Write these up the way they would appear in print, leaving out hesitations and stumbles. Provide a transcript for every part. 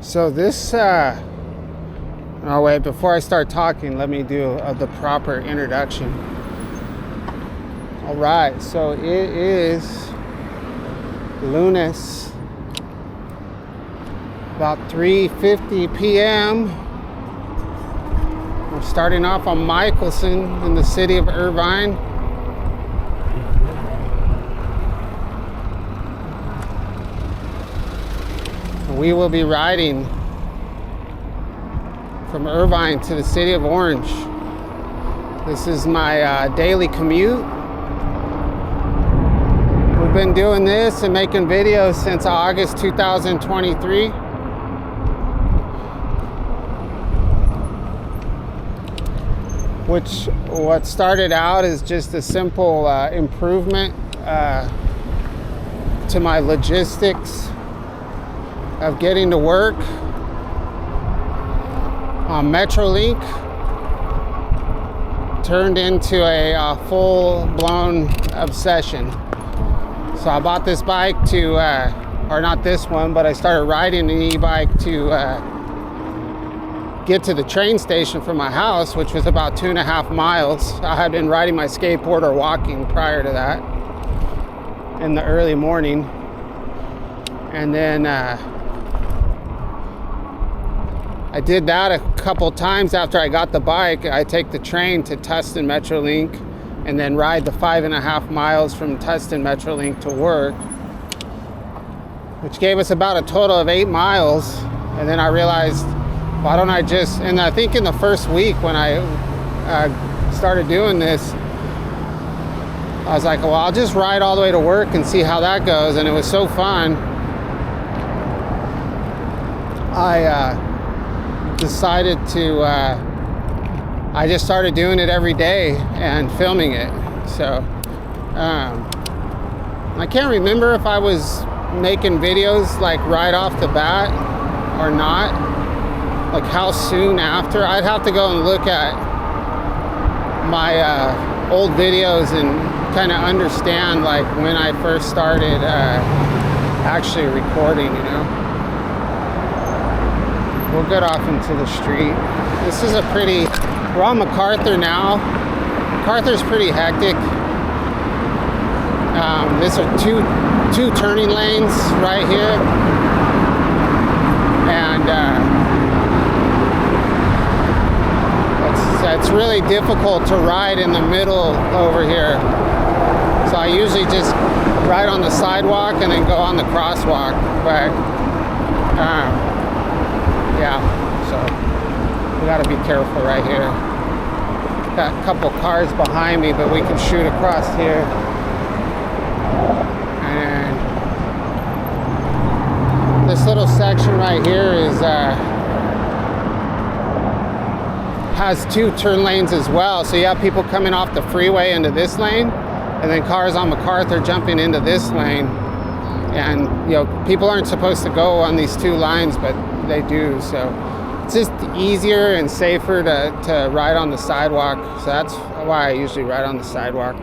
So this, oh wait, before I start talking, let me do the proper introduction. All right, so it is Lunes, about 3:50 p.m. We're starting off on Michelson in the city of Irvine. We will be riding from Irvine to the city of Orange. This is my daily commute. We've been doing this and making videos since August 2023. What started out as just a simple improvement to my logistics of getting to work on Metrolink turned into a full-blown obsession. So I bought this bike to, or not this one, but I started riding an e-bike to get to the train station from my house, which was about 2.5 miles. I had been riding my skateboard or walking prior to that in the early morning. And then I did that a couple times after I got the bike. I take the train to Tustin Metrolink and then ride the 5.5 miles from Tustin Metrolink to work, which gave us about a total of 8 miles. And then I realized, why don't I just, and I think in the first week when I started doing this, I was like, well, I'll just ride all the way to work and see how that goes. And it was so fun. I decided to, I just started doing it every day and filming it. So I can't remember if I was making videos like right off the bat or not, like how soon after. I'd have to go and look at my old videos and kind of understand like when I first started actually recording, you know. We'll get off into the street. This is we're on MacArthur now. MacArthur's pretty hectic. These are two turning lanes right here. And it's really difficult to ride in the middle over here. So I usually just ride on the sidewalk and then go on the crosswalk. But yeah, so we gotta be careful right here. Got a couple cars behind me, but we can shoot across here. And this little section right here is has 2 turn lanes as well. So you have people coming off the freeway into this lane, and then cars on MacArthur jumping into this lane. And you know, people aren't supposed to go on these 2 lines, but they do. So it's just easier and safer to ride on the sidewalk. So that's why I usually ride on the sidewalk.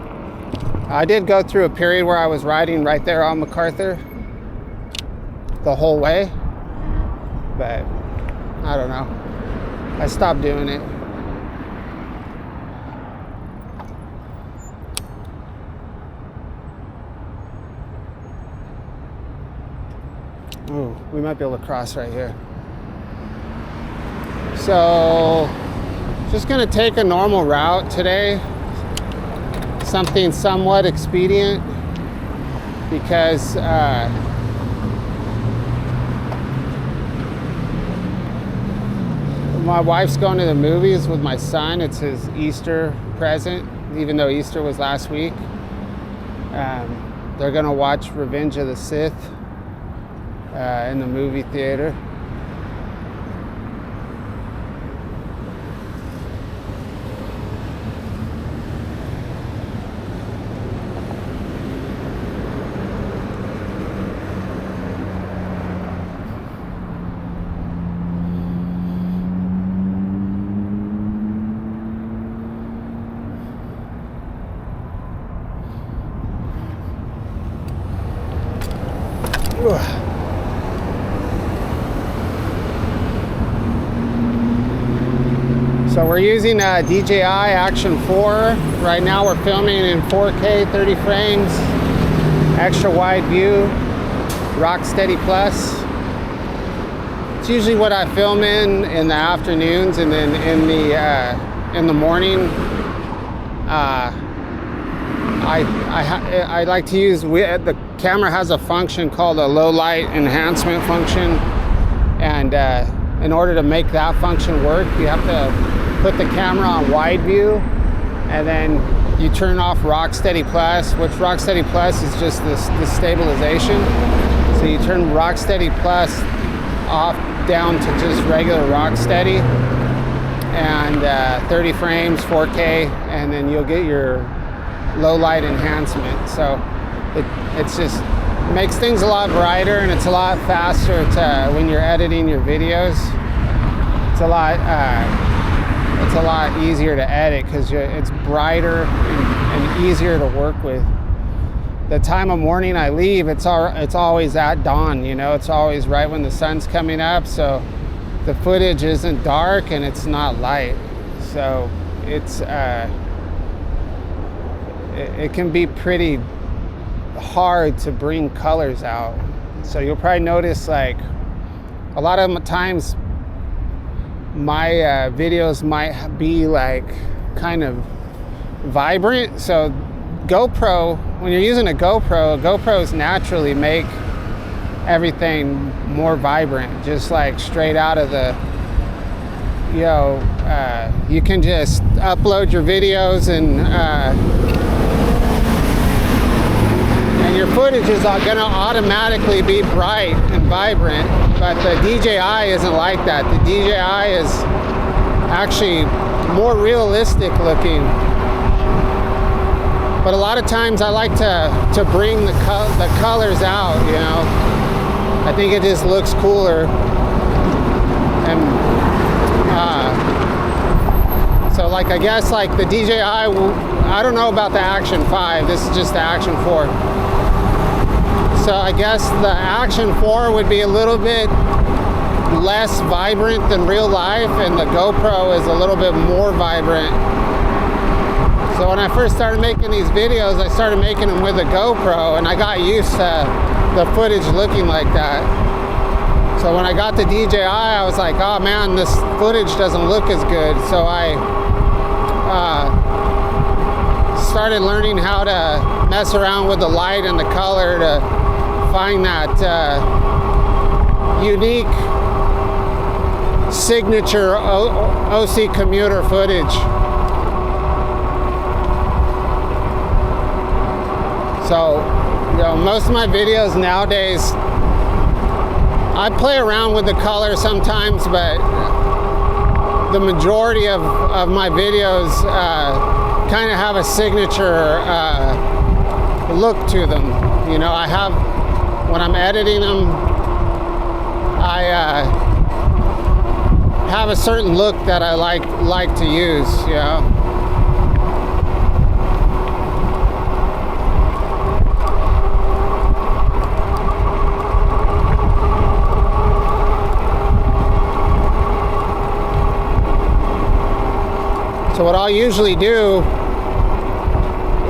I did go through a period where I was riding right there on MacArthur the whole way, but I don't know. I stopped doing it. Ooh, we might be able to cross right here. So, just gonna take a normal route today. Something somewhat expedient because my wife's going to the movies with my son. It's his Easter present, even though Easter was last week. They're gonna watch Revenge of the Sith in the movie theater. So we're using a DJI Action 4. Right now we're filming in 4K, 30 frames, extra wide view, Rocksteady Plus. It's usually what I film in the afternoons, and then in the morning, I like to use, the camera has a function called a low light enhancement function, and in order to make that function work, you have to put the camera on wide view, and then you turn off Rocksteady Plus, which Rocksteady Plus is just the stabilization. So you turn Rocksteady Plus off down to just regular Rocksteady, and 30 frames, 4K, and then you'll get your low light enhancement. So it's just makes things a lot brighter, and it's a lot faster to when you're editing your videos. It's a lot easier to edit because it's brighter and easier to work with. The time of morning I leave, it's always at dawn, you know, it's always right when the sun's coming up, so the footage isn't dark and it's not light. So it's it can be pretty hard to bring colors out. So you'll probably notice, like, a lot of times my videos might be like kind of vibrant. So GoPro, when you're using a GoPros naturally make everything more vibrant, just like straight out of the, you know, you can just upload your videos and your footage is gonna automatically be bright and vibrant, but the DJI isn't like that. The DJI is actually more realistic looking. But a lot of times I like to bring the colors out, you know. I think it just looks cooler. And so, like, I guess like the DJI, I don't know about the Action 5. This is just the Action 4. So I guess the Action 4 would be a little bit less vibrant than real life, and the GoPro is a little bit more vibrant. So when I first started making these videos, I started making them with a GoPro, and I got used to the footage looking like that. So when I got the DJI, I was like, oh man, this footage doesn't look as good. So I started learning how to mess around with the light and the color to find that unique signature OC commuter footage. So, you know, most of my videos nowadays, I play around with the color sometimes, but the majority of my videos kind of have a signature look to them. You know, I have, when I'm editing them, I have a certain look that I like to use, you know. So what I'll usually do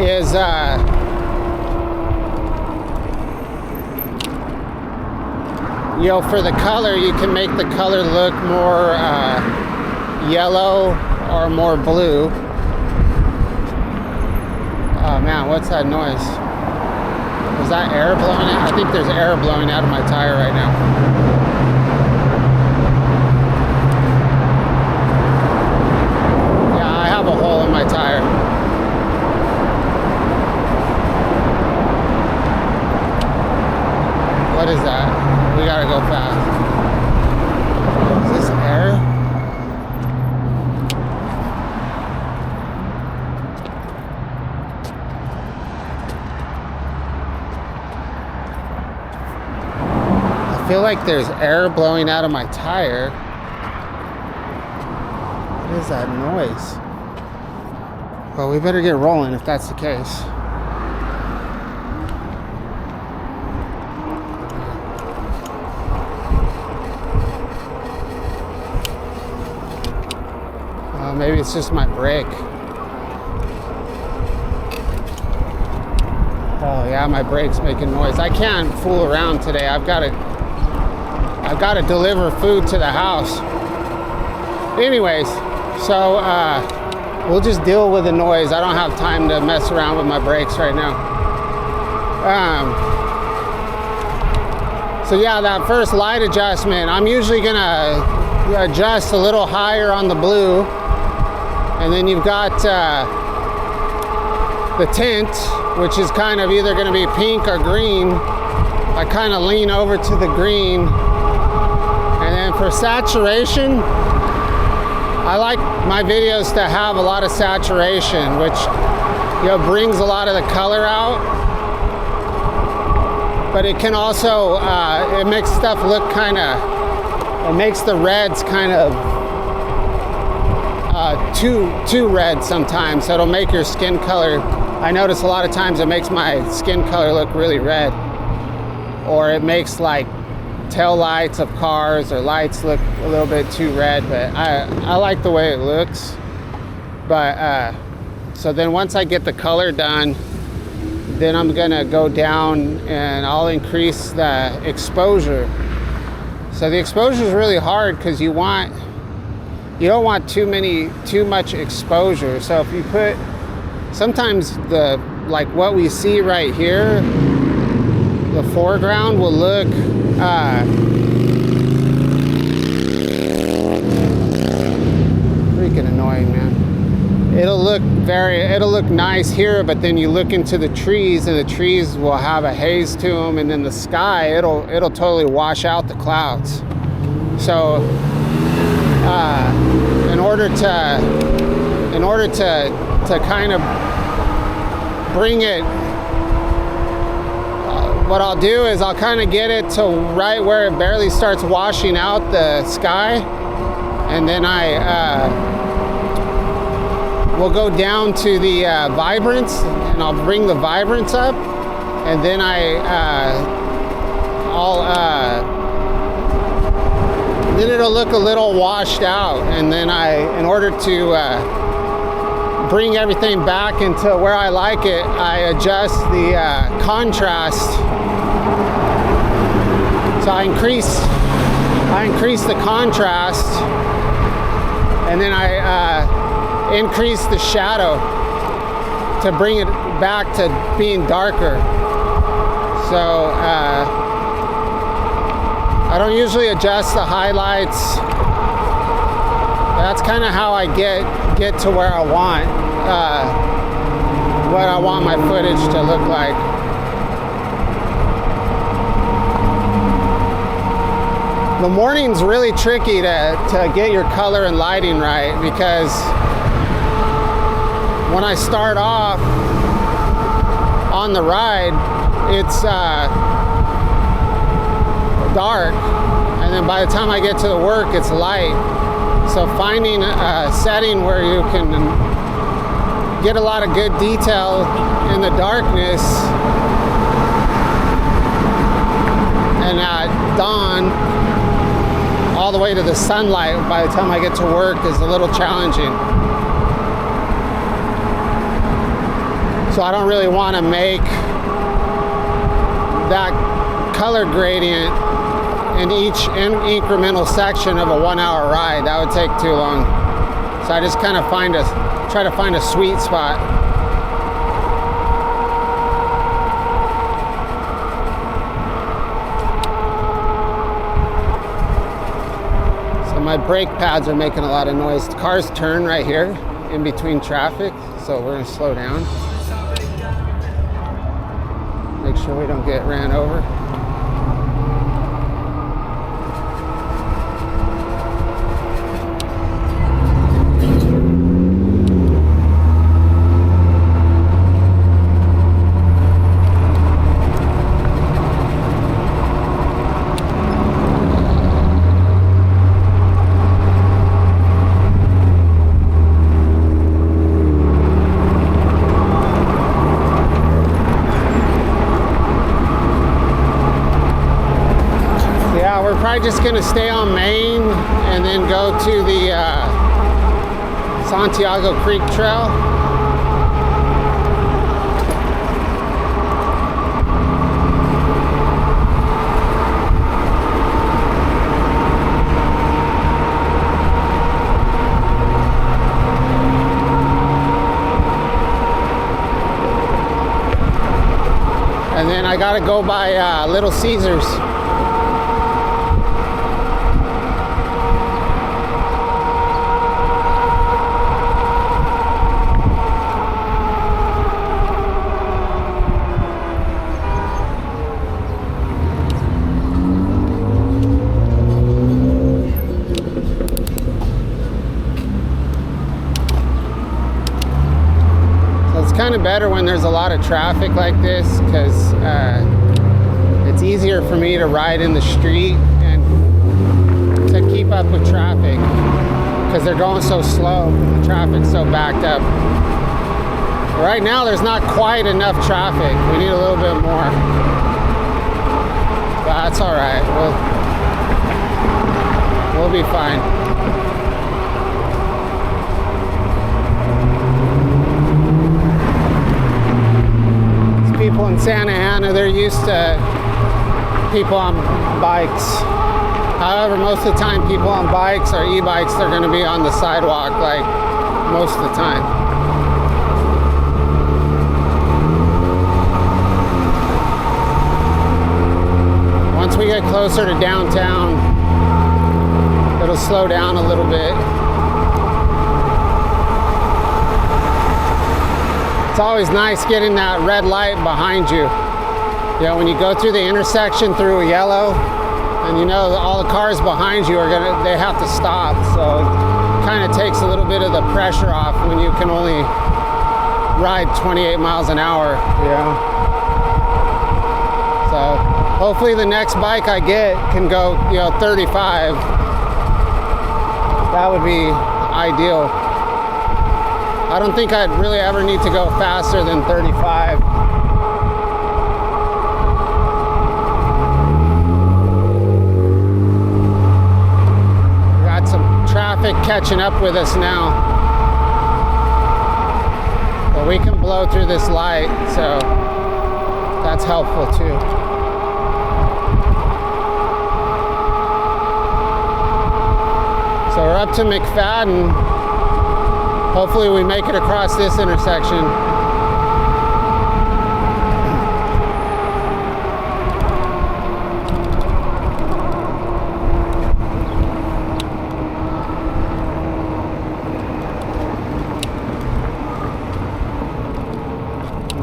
is you know, for the color, you can make the color look more yellow or more blue. Oh man, what's that noise? Is that air blowing out? I think there's air blowing out of my tire right now. A hole in my tire. What is that? We gotta go fast. Is this air? I feel like there's air blowing out of my tire. What is that noise? Well, we better get rolling if that's the case. maybe it's just my brake. Oh yeah, my brake's making noise. I can't fool around today. I've got to deliver food to the house. Anyways, so we'll just deal with the noise. I don't have time to mess around with my brakes right now. So yeah, that first light adjustment, I'm usually gonna adjust a little higher on the blue, and then you've got the tint, which is kind of either gonna be pink or green. I kind of lean over to the green, and then for saturation, I like my videos to have a lot of saturation, which brings a lot of the color out. But it can also it makes stuff look it makes the reds kind of too red sometimes. So it'll make your skin color. I notice a lot of times it makes my skin color look really red, or it makes like tail lights of cars or lights look a little bit too red, but I like the way it looks. But so then once I get the color done, then I'm gonna go down and I'll increase the exposure. So the exposure is really hard because you don't want too much exposure. So if you put, sometimes like what we see right here, the foreground will look freaking annoying, man. It'll look nice here, but then you look into the trees, and the trees will have a haze to them, and then the sky, it'll totally wash out the clouds. So in order to kind of bring it, what I'll do is I'll kind of get it to right where it barely starts washing out the sky, and then we'll go down to the vibrance, and I'll bring the vibrance up, and then then it'll look a little washed out, and then in order to bring everything back into where I like it, I adjust the contrast. So I increase the contrast, and then I increase the shadow to bring it back to being darker. So I don't usually adjust the highlights. That's kind of how I get to where I want what I want my footage to look like. The morning's really tricky to get your color and lighting right, because when I start off on the ride, it's dark, and then by the time I get to the work, it's light. So finding a setting where you can get a lot of good detail in the darkness, and at dawn all the way to the sunlight by the time I get to work is a little challenging. So I don't really want to make that color gradient in each incremental section of a 1 hour ride. That would take too long. So I just kind of try to find a sweet spot. So my brake pads are making a lot of noise. The cars turn right here in between traffic, so we're gonna slow down. Make sure we don't get ran over. Probably just gonna stay on Main and then go to the Santiago Creek Trail. And then I gotta go by Little Caesars. Kind of better when there's a lot of traffic like this, because it's easier for me to ride in the street and to keep up with traffic, because they're going so slow, the traffic's so backed up. Right now there's not quite enough traffic, we need a little bit more, but that's all right, we'll be fine. People in Santa Ana, they're used to people on bikes. However, most of the time people on bikes or e-bikes, they're going to be on the sidewalk like most of the time. Once we get closer to downtown, it'll slow down a little bit. It's always nice getting that red light behind you. You know, when you go through the intersection through a yellow, and you know all the cars behind you they have to stop. So it kind of takes a little bit of the pressure off when you can only ride 28 miles an hour, you know. So hopefully the next bike I get can go, 35. That would be ideal. I don't think I'd really ever need to go faster than 35. We got some traffic catching up with us now. But we can blow through this light, so that's helpful too. So we're up to McFadden. Hopefully we make it across this intersection.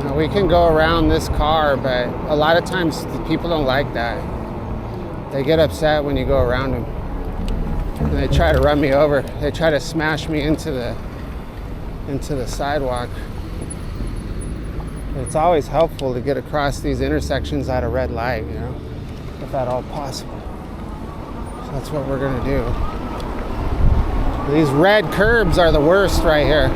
Now we can go around this car, but a lot of times people don't like that. They get upset when you go around them. And they try to run me over. They try to smash me into the sidewalk. It's always helpful to get across these intersections at a red light, if at all possible. So that's what we're gonna do. These red curbs are the worst right here.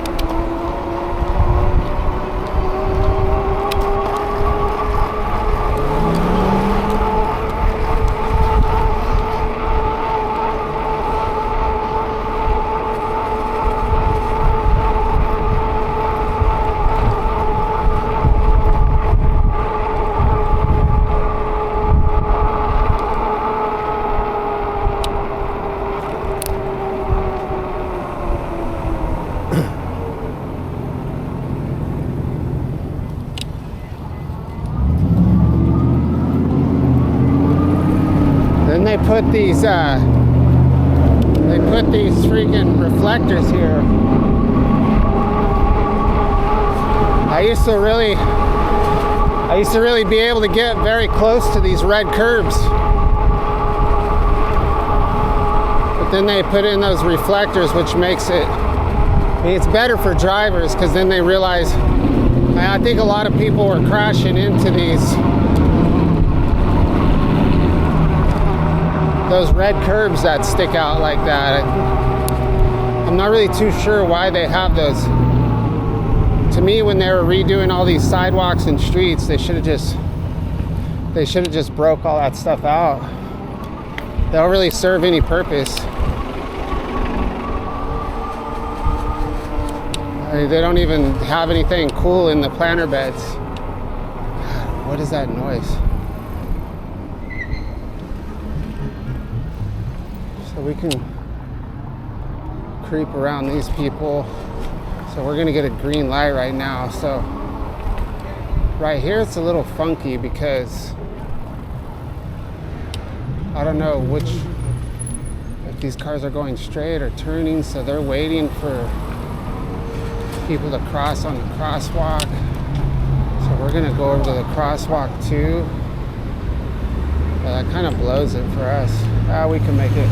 They put these freaking reflectors here. I used to really be able to get very close to these red curbs, but then they put in those reflectors, which makes it's better for drivers, because then they realize, I think a lot of people were crashing into those red curbs that stick out like that. I'm not really too sure why they have those. To me, when they were redoing all these sidewalks and streets, they should have just broke all that stuff out. They don't really serve any purpose. I mean, they don't even have anything cool in the planter beds. God, what is that noise? So we can creep around these people. So we're gonna get a green light right now. So right here it's a little funky because I don't know if these cars are going straight or turning, so they're waiting for people to cross on the crosswalk. So we're gonna go over to the crosswalk too. But that kind of blows it for us. We can make it.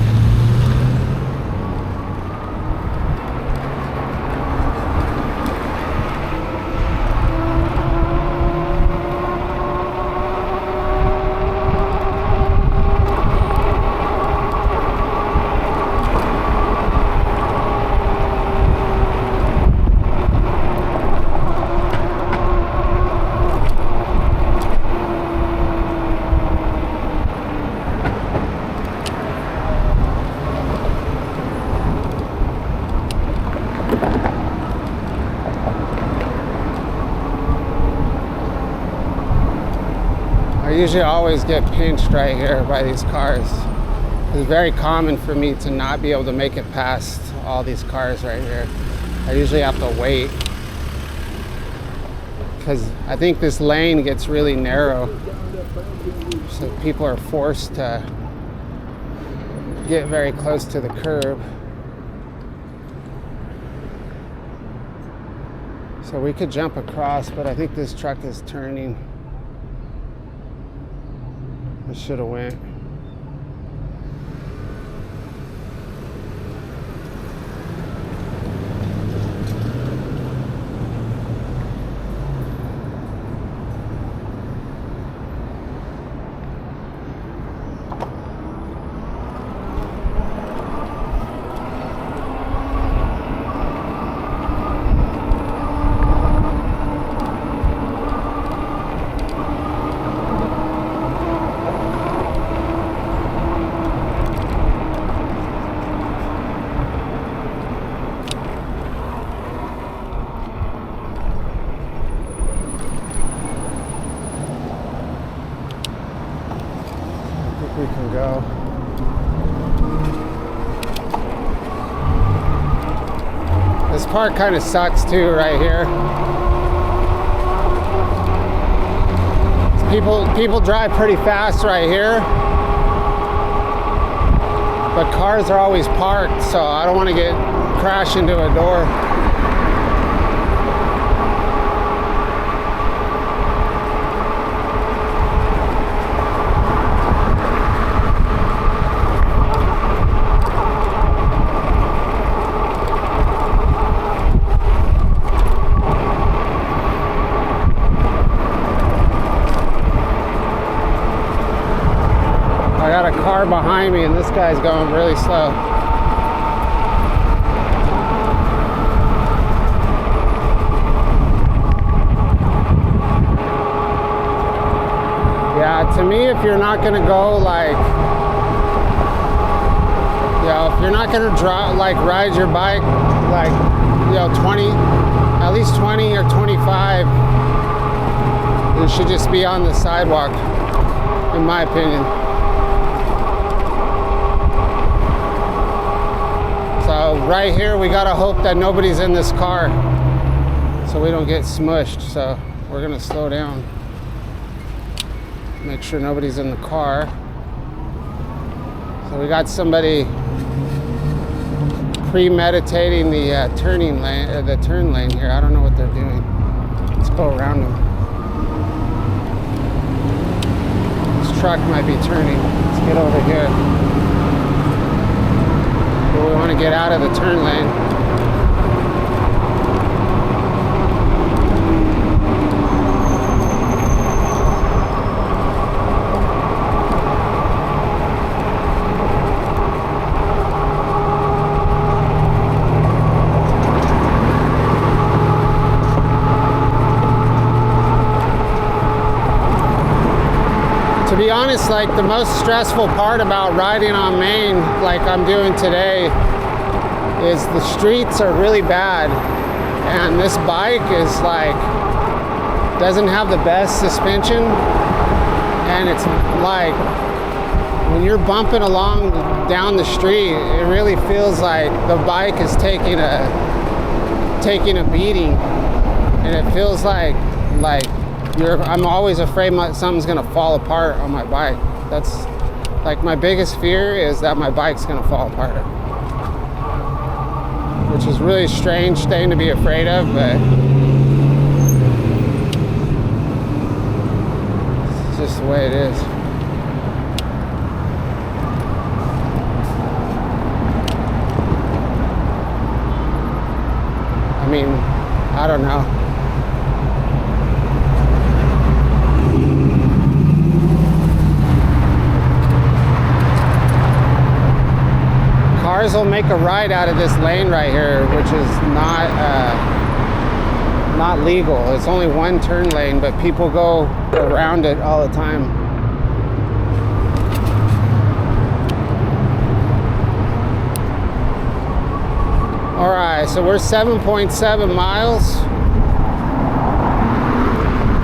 I usually always get pinched right here by these cars. It's very common for me to not be able to make it past all these cars right here. I usually have to wait because I think this lane gets really narrow. So people are forced to get very close to the curb. So we could jump across, but I think this truck is turning. I should have went. We can go. This part kind of sucks too right here. People drive pretty fast right here, but cars are always parked, so I don't want to crash into a door. I got a car behind me and this guy's going really slow. Yeah, to me, if you're not gonna go like, if you're not gonna drive, like ride your bike, like, 20, at least 20 or 25, you should just be on the sidewalk, in my opinion. So right here, we gotta hope that nobody's in this car so we don't get smushed. So we're gonna slow down. Make sure nobody's in the car. So we got somebody premeditating the turning lane, or the turn lane here. I don't know what they're doing. Let's go around them. This truck might be turning. Let's get over here. We want to get out of the turn lane. To be honest, like the most stressful part about riding on Main, like I'm doing today, is the streets are really bad. And this bike is like, doesn't have the best suspension, and it's like when you're bumping along down the street, it really feels like the bike is taking a beating, and it feels like I'm always afraid something's gonna fall apart on my bike. That's like my biggest fear, is that my bike's gonna fall apart, which is really a strange thing to be afraid of, but it's just the way it is. I mean, I don't know. Cars will make a right out of this lane right here, which is not legal. It's only one turn lane, but people go around it all the time. All right, so we're 7.7 miles.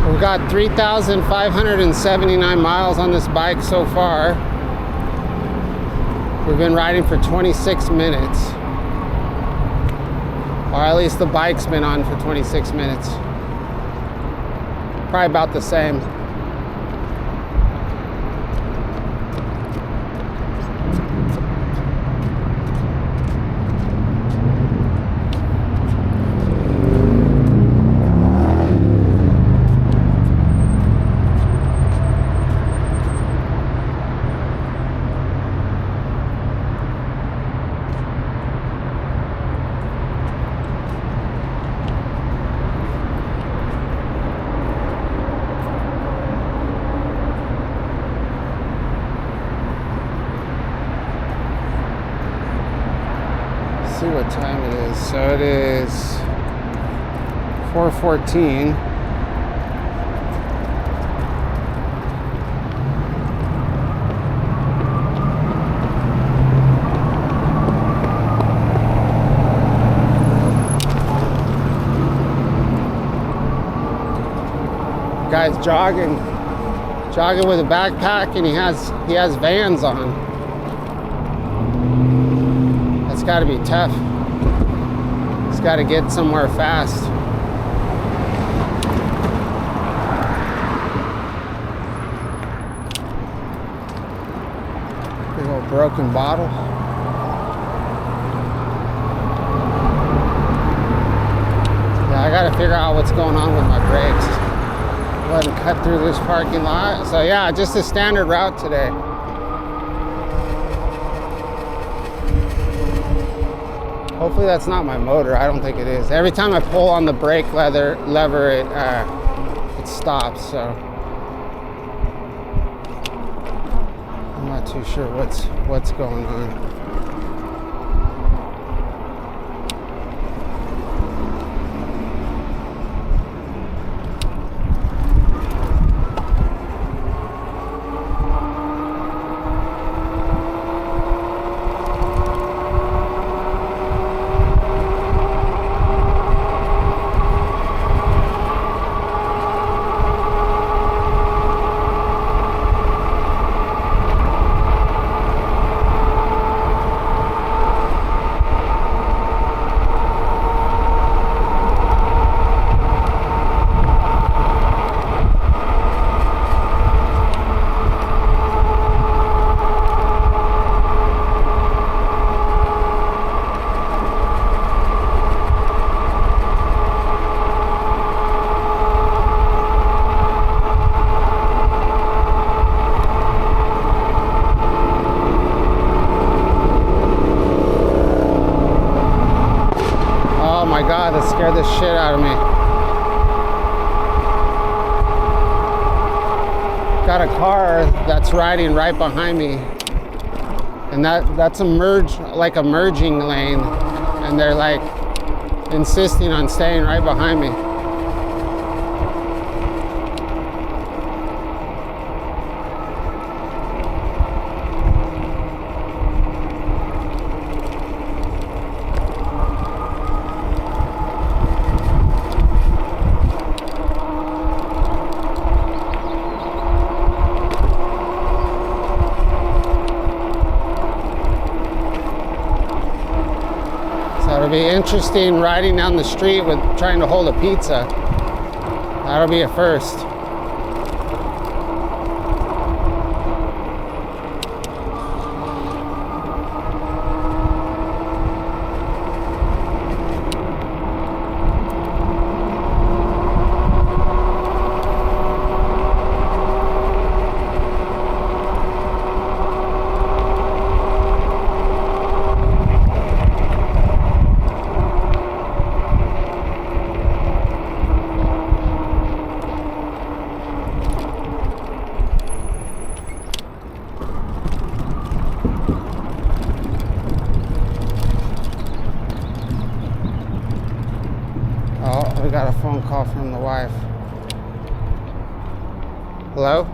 We've got 3,579 miles on this bike so far. We've been riding for 26 minutes. Or at least the bike's been on for 26 minutes. Probably about the same. See what time it is. So it is 4:14. Guy's jogging with a backpack, and he has Vans on. It's got to be tough. It's got to get somewhere fast. Big old broken bottle. Yeah, I got to figure out what's going on with my brakes. Go ahead and cut through this parking lot. So yeah, just a standard route today. Hopefully that's not my motor. I don't think it is. Every time I pull on the brake lever, it stops. So I'm not too sure what's going on. God, that scared the shit out of me. Got a car that's riding right behind me, and that's a merging lane, and they're like insisting on staying right behind me. it'll be interesting riding down the street with trying to hold a pizza. That'll be a first. Oh, we got a phone call from the wife. Hello?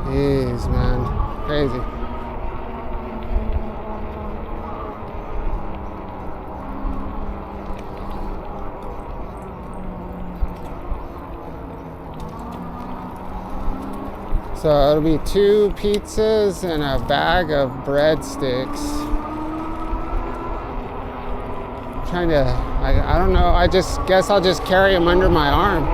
Jeez, man. Crazy. So it'll be 2 pizzas and a bag of breadsticks. Trying to, I don't know, I just guess I'll just carry them under my arm.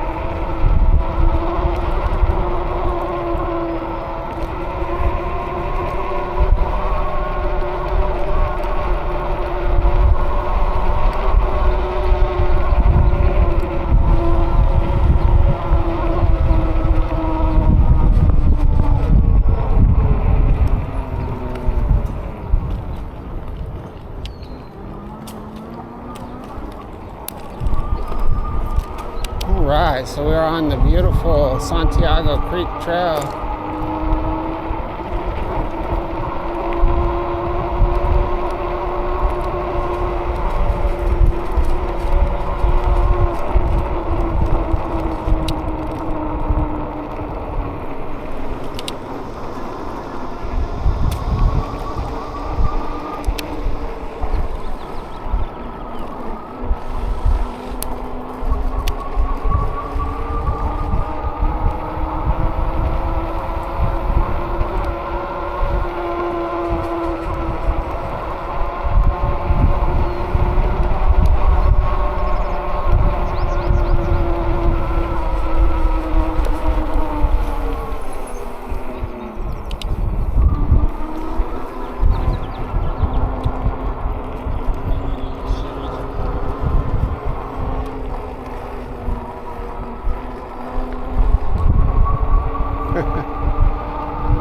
Alright, so we're on the beautiful Santiago Creek Trail.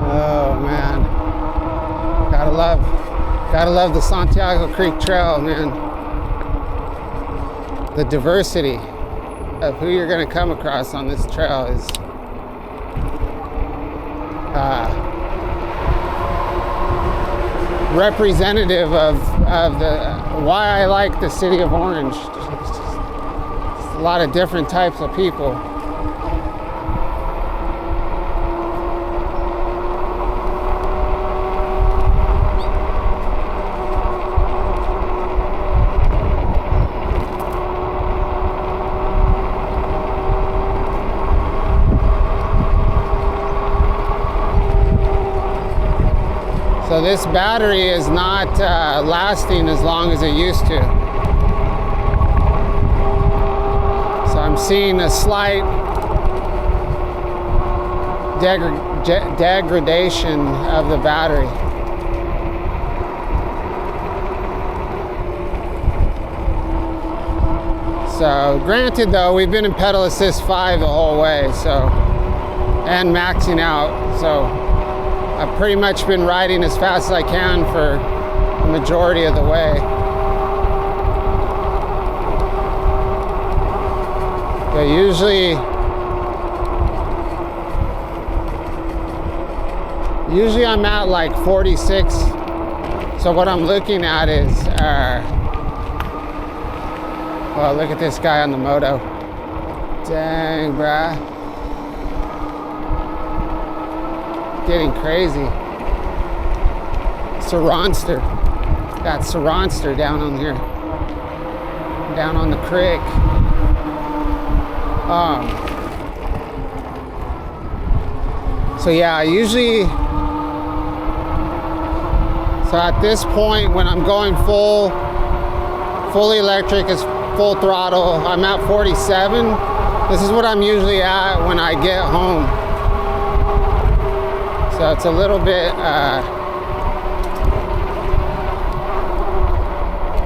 Oh man, gotta love the Santiago Creek Trail, man. The diversity of who you're gonna come across on this trail is representative of why I like the city of Orange. Just a lot of different types of people. So this battery is not lasting as long as it used to. So I'm seeing a slight degradation of the battery. So granted though, we've been in pedal assist 5 the whole way, so, and maxing out, so I've pretty much been riding as fast as I can for the majority of the way. But usually I'm at like 46. So what I'm looking at is, well, look at this guy on the moto. Dang, bruh. Getting crazy. Saronster. Got Saronster down on here. Down on the creek. So yeah, so at this point when I'm going fully electric is full throttle, I'm at 47. This is what I'm usually at when I get home. So it's a little bit,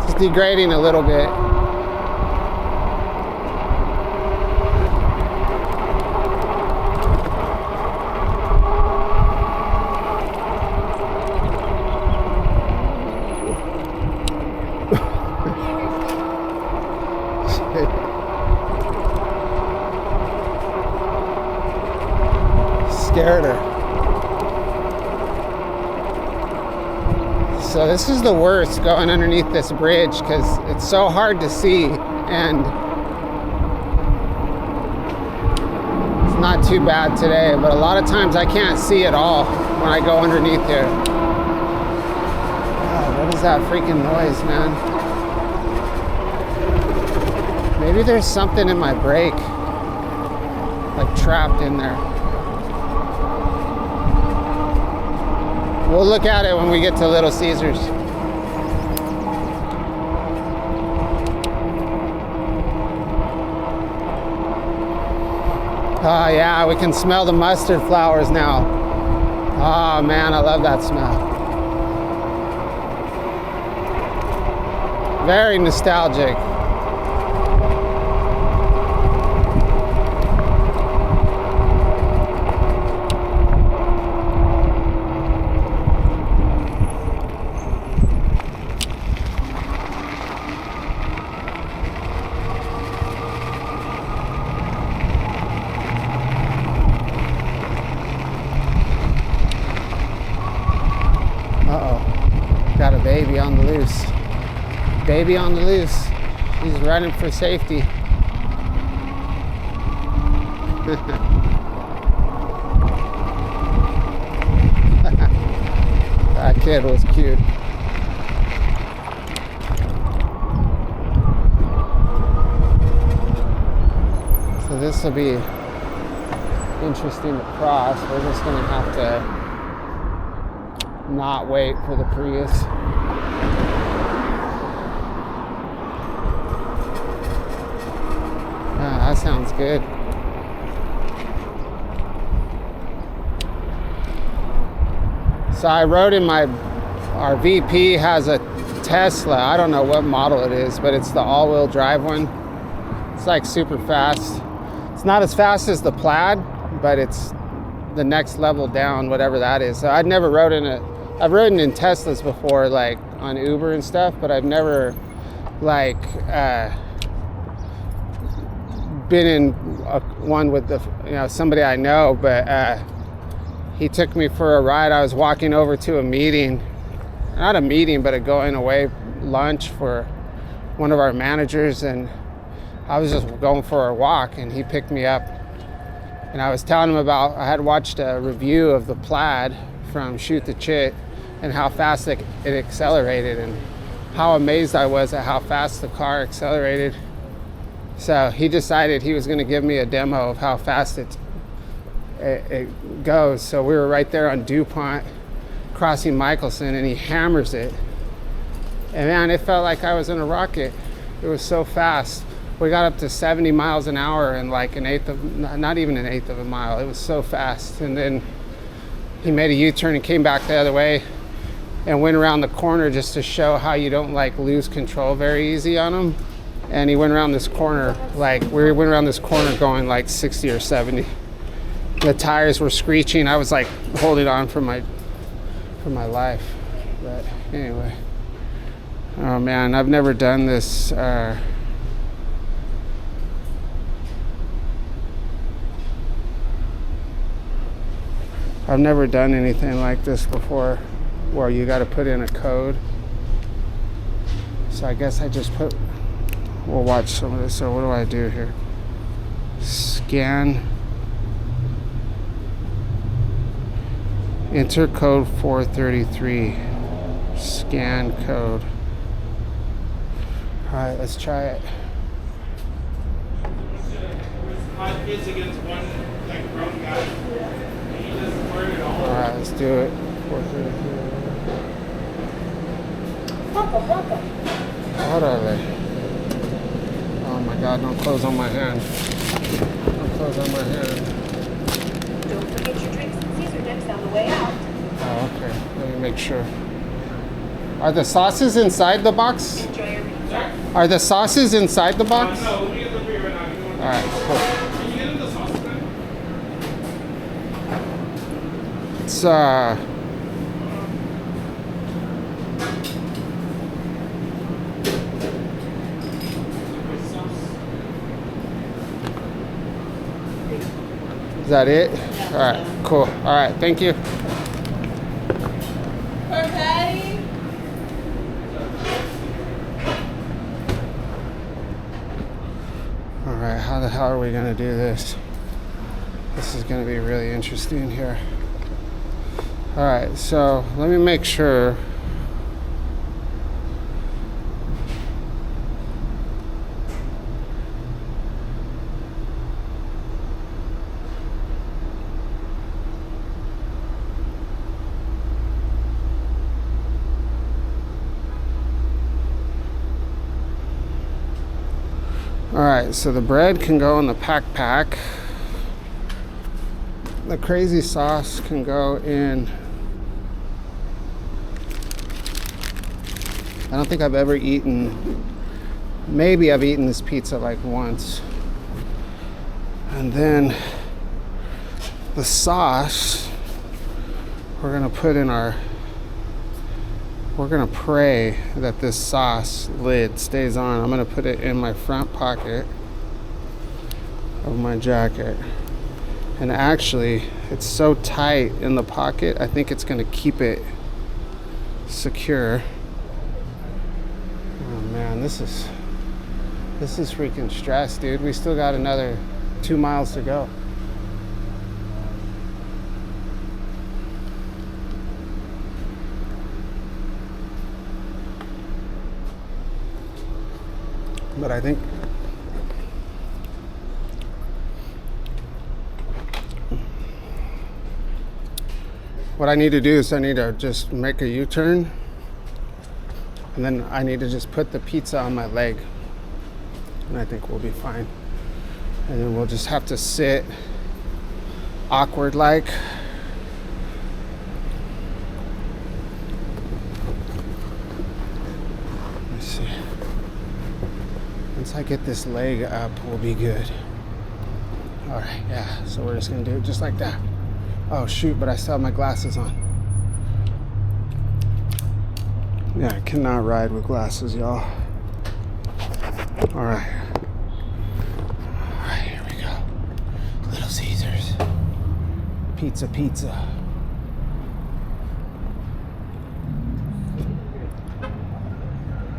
it's degrading a little bit. Scared her. So this is the worst, going underneath this bridge, because it's so hard to see, and it's not too bad today, but a lot of times I can't see at all when I go underneath here. God, what is that freaking noise, man? Maybe there's something in my brake, like trapped in there. We'll look at it when we get to Little Caesars. Oh yeah, we can smell the mustard flowers now. Oh man, I love that smell. Very nostalgic. Got a baby on the loose. Baby on the loose. He's running for safety. That kid was cute. So this will be interesting to cross. We're just gonna have to not wait for the Prius. Ah, that sounds good. So I rode in our VP has a Tesla. I don't know what model it is, but it's the all-wheel drive one. It's like super fast. It's not as fast as the Plaid, but it's the next level down, whatever that is. So I've never rode in I've ridden in Teslas before, like on Uber and stuff, but I've never like been in one with somebody I know. But he took me for a ride. I was walking over to a meeting, not a meeting, but a going away lunch for one of our managers, and I was just going for a walk, and he picked me up, and I was telling him about, I had watched a review of the Plaid from Shoot the Chit and how fast it accelerated, and how amazed I was at how fast the car accelerated. So he decided he was going to give me a demo of how fast it goes. So we were right there on DuPont crossing Michelson, and he hammers it, and man, it felt like I was in a rocket. It was so fast. We got up to 70 miles an hour in like not even an eighth of a mile. It was so fast. And then he made a U-turn and came back the other way and went around the corner just to show how you don't like lose control very easy on them. And he went around this corner, we went around this corner going like 60 or 70. The tires were screeching. I was like holding on for my life. But anyway, oh man, I've never done this. I've never done anything like this before, where you got to put in a code. So I guess I just we'll watch some of this. So what do I do here? Scan. Enter code 433. Scan code. All right, let's try it. 5 kids against one like grown guy. And he doesn't learn it all. All right, let's do it. 433. What are they? Oh my God! Don't close on my hand. Don't close on my hand. Don't forget your drinks and Caesar dips on the way out. Oh, okay. Let me make sure. Are the sauces inside the box? Enjoy your pizza. Are the sauces inside the box? No, let me get them for you right now. You want All right, cool. Can you get him the sauce then? It's Is that it? All right, cool. All right, thank you. All right, how the hell are we gonna do this? This is gonna be really interesting here. All right, so let me make sure. All right, so the bread can go in the pack. The crazy sauce can go in. I don't think I've ever eaten, maybe I've eaten this pizza like once. And then the sauce, we're gonna put in we're gonna pray that this sauce lid stays on. I'm gonna put it in my front pocket of my jacket. And actually, it's so tight in the pocket, I think it's gonna keep it secure. Oh man, this is freaking stress, dude. We still got another 2 miles to go. But I think what I need to do is I need to just make a U-turn, and then I need to just put the pizza on my leg, and I think we'll be fine. And then we'll just have to sit awkward like. Let's see. Once I get this leg up, we'll be good. All right, yeah, so we're just gonna do it just like that. Oh shoot, but I still have my glasses on. Yeah, I cannot ride with glasses, y'all. All right. All right, here we go. Little Caesars. Pizza.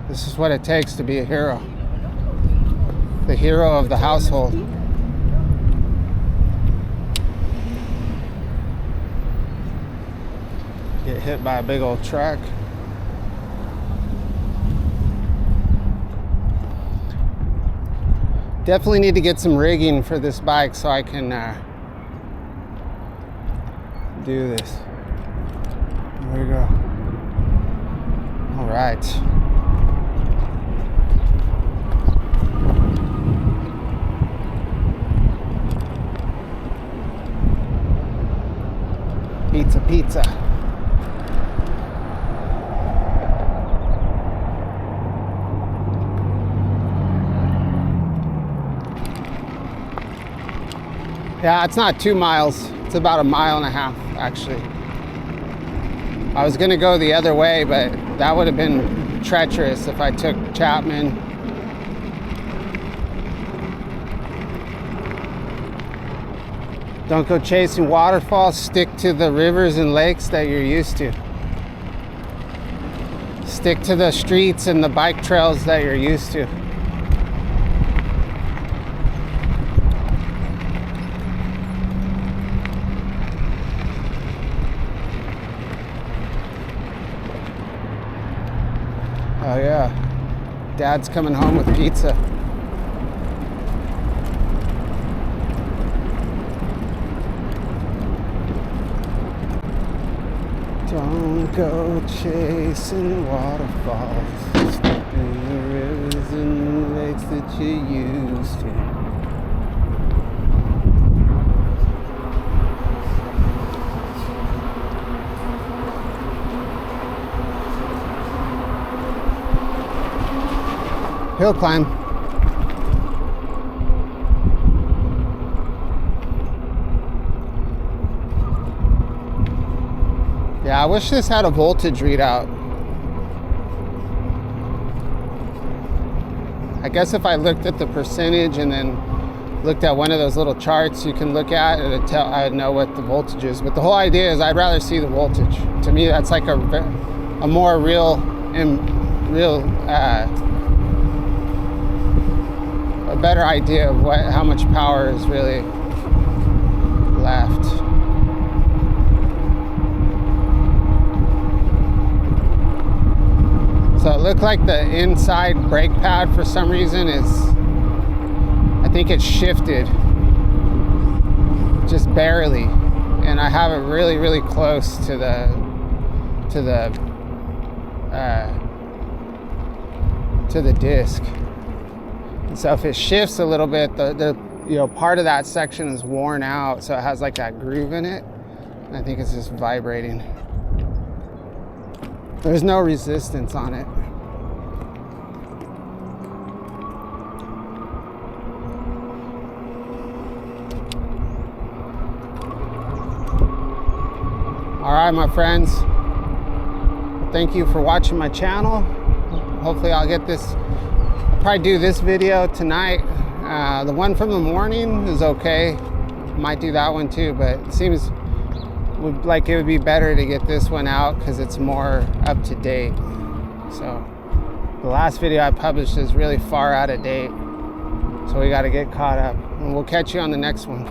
This is what it takes to be a hero. The hero of the household. Get hit by a big old truck. Definitely need to get some rigging for this bike so I can do this. There we go. All right. Pizza. Yeah, it's not 2 miles. It's about 1.5 miles, actually. I was gonna go the other way, but that would have been treacherous if I took Chapman. Don't go chasing waterfalls. Stick to the rivers and lakes that you're used to. Stick to the streets and the bike trails that you're used to. Oh yeah, Dad's coming home with pizza. Don't go chasing waterfalls, step in the rivers and the lakes that you used to. Hill climb. Yeah, I wish this had a voltage readout. I guess if I looked at the percentage and then looked at one of those little charts you can look at, I'd know what the voltage is. But the whole idea is I'd rather see the voltage. To me, that's like a more real a better idea of how much power is really left. So it looked like the inside brake pad for some reason I think it shifted just barely, and I have it really, really close to the disc. And so if it shifts a little bit, the part of that section is worn out, so it has like that groove in it. And I think it's just vibrating. There's no resistance on it. All right, my friends. Thank you for watching my channel. Hopefully I'll get this. I'll probably do this video tonight. The one from the morning is okay. Might do that one too, but it seems like it would be better to get this one out because it's more up to date. So the last video I published is really far out of date, so we got to get caught up, and we'll catch you on the next one.